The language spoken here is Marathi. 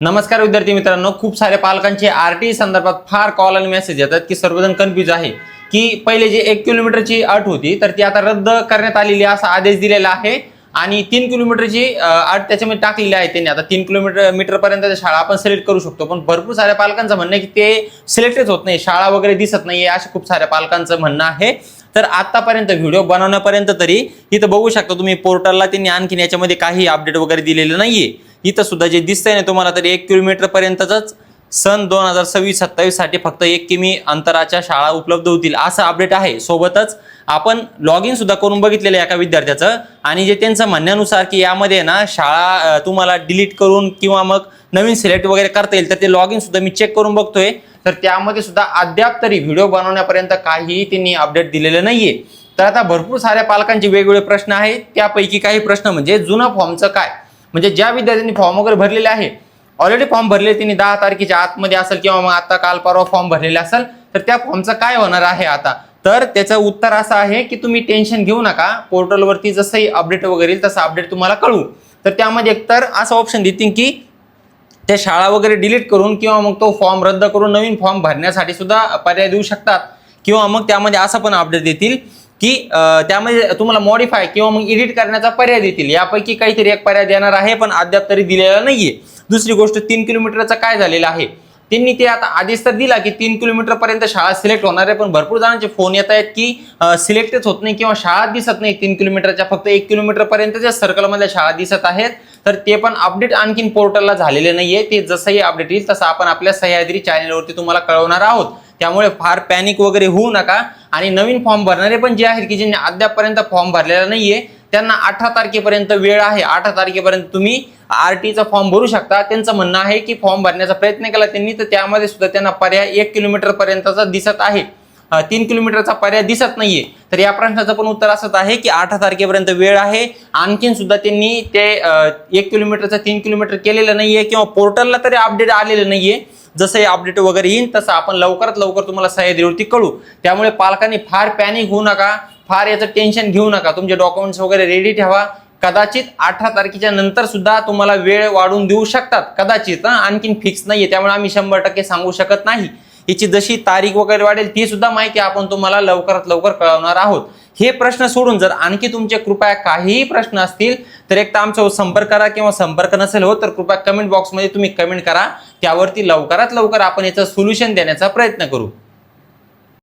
नमस्कार विद्यार्थी मित्रांनो, खूप सारे पालकांचे आरटी संदर्भात फार कॉल आणि मेसेज येतात की सर्वजण कन्फ्यूज आहे की पहिले जे 1 किलोमीटरची अट होती तर ती आता रद्द करण्यात आलेली असा आदेश दिलेला आहे आणि 3 किलोमीटरची अट त्याच्यामध्ये टाकलेली आहे त्यांनी. आता 3 किलोमीटर पर्यंतच्या शाळा आपण सिलेक्ट करू शकतो, पण भरपूर साऱ्या पालकांचं म्हणणं आहे की ते सिलेक्टच होत नाही, शाळा वगैरे दिसत नाहीये असं खूप साऱ्या पालकांचं म्हणणं आहे. तर आतापर्यंत व्हिडिओ बनवण्यापर्यंत तरी इथं बघू शकता तुम्ही पोर्टलला त्यांनी आणखीन याच्यामध्ये काही अपडेट वगैरे दिलेलं नाहीये. इथं सुद्धा जे दिसतंय ना तुम्हाला तरी 1 किलोमीटर पर्यंतच सन 2026-27 साठी फक्त 1 किमी अंतराच्या शाळा उपलब्ध होतील असं अपडेट आहे. सोबतच आपण लॉग इन सुद्धा करून बघितलेलं एका विद्यार्थ्याचं आणि जे त्यांचं म्हणण्यानुसार की यामध्ये ना शाळा तुम्हाला डिलीट करून किंवा मग नवीन सिलेक्ट वगैरे करता येईल, तर ते लॉग इन सुद्धा मी चेक करून बघतोय तर त्यामध्ये सुद्धा अद्याप तरी व्हिडिओ बनवण्यापर्यंत काहीही त्यांनी अपडेट दिलेलं नाहीये. तर आता भरपूर साऱ्या पालकांचे वेगवेगळे प्रश्न आहेत, त्यापैकी काही प्रश्न म्हणजे जुना फॉर्मचं काय, म्हणजे ज्या विद्यार्थ्यांनी फॉर्म वगैरे भरलेले आहे, ऑलरेडी फॉर्म भरले त्यांनी 10 तारखेच्या आतमध्ये असेल किंवा मग आता काल परवा फॉर्म भरलेले असेल, तर त्या फॉर्मचं काय होणार आहे आता. तर त्याचं उत्तर असं आहे की तुम्ही टेन्शन घेऊ नका, पोर्टलवरती जसंही अपडेट वगैरे येईल तसं अपडेट तुम्हाला कळवू. तर त्यामध्ये एकतर असं ऑप्शन देतील की त्या शाळा वगैरे डिलीट करून किंवा मग तो फॉर्म रद्द करून नवीन फॉर्म भरण्यासाठी सुद्धा पर्याय देऊ शकतात, किंवा मग त्यामध्ये असं पण अपडेट देतील की त्यामध्ये तुम्हाला मॉडिफाय किंवा मग एडिट करण्याचा पर्याय देतील. यापैकी काहीतरी एक पर्याय देणार आहे, पण अद्याप तरी दिलेला नाहीये. दुसरी गोष्ट 3 किलोमीटरचा काय झालेला आहे, त्यांनी ते आता आदेश तर दिला की 3 किलोमीटर पर्यंत शाळा सिलेक्ट होणार आहे, पण भरपूर जणांचे फोन येत आहेत की सिलेक्टच होत नाही किंवा शाळा दिसत नाही 3 किलोमीटरच्या, फक्त 1 किलोमीटर पर्यंतच्या सर्कलमधल्या शाळा दिसत आहेत. तर ते पण अपडेट आणखीन पोर्टलला झालेले नाहीये. ते जसंही अपडेट येईल तसं आपण आपल्या सह्याद्री चॅनलवरती तुम्हाला कळवणार आहोत. त्यामुळे फार पॅनिक वगैरे होऊ नका. आणि नवीन फॉर्म भरणारे पण जे आहेत की ज्यांनी अद्यापपर्यंत फॉर्म भरलेला नाहीये त्यांना 18 तारखेपर्यंत वेळ आहे. 18 तारखेपर्यंत तुम्ही आरटीचा फॉर्म भरू शकता. त्यांचं म्हणणं आहे की फॉर्म भरण्याचा प्रयत्न केला त्यांनी, तर त्यामध्ये सुद्धा त्यांना पर्याय 1 किलोमीटर पर्यंतचा दिसत आहे, 3 किलोमीटरचा पर्याय दिसत नाहीये. तर या प्रश्नाचं पण उत्तर असंच आहे की 18 तारखेपर्यंत वेळ आहे. आणखीन सुद्धा त्यांनी ते 1 किलोमीटरचा 3 किलोमीटर केलेलं नाहीये किंवा पोर्टलला तरी अपडेट आलेलं नाहीये. जसं हे अपडेट वगैरे येईल तसं आपण लवकरात लवकर तुम्हाला सह्याद्रीवरती कळू. त्यामुळे पालकांनी फार पॅनिक होऊ नका, फार याचं टेन्शन घेऊ नका. तुमचे डॉक्युमेंट्स वगैरे रेडी ठेवा. कदाचित 18 तारखेच्या नंतर सुद्धा तुम्हाला वेळ वाढवून देऊ शकतात, कदाचित, आणखीन फिक्स नाहीये. त्यामुळे आम्ही 100% सांगू शकत नाही. याची जशी तारीख वगैरे वाढेल ती सुद्धा माहिती आपण तुम्हाला लवकरात लवकर कळवणार आहोत. हे प्रश्न सोडून जर आणखी तुमचे कृपया काहीही प्रश्न असतील तर एक तर आमच्यावर संपर्क करा, किंवा संपर्क नसेल होत तर कृपया कमेंट बॉक्समध्ये तुम्ही कमेंट करा. त्यावरती लवकरात लवकर आपण याचं सोल्युशन देण्याचा प्रयत्न करू.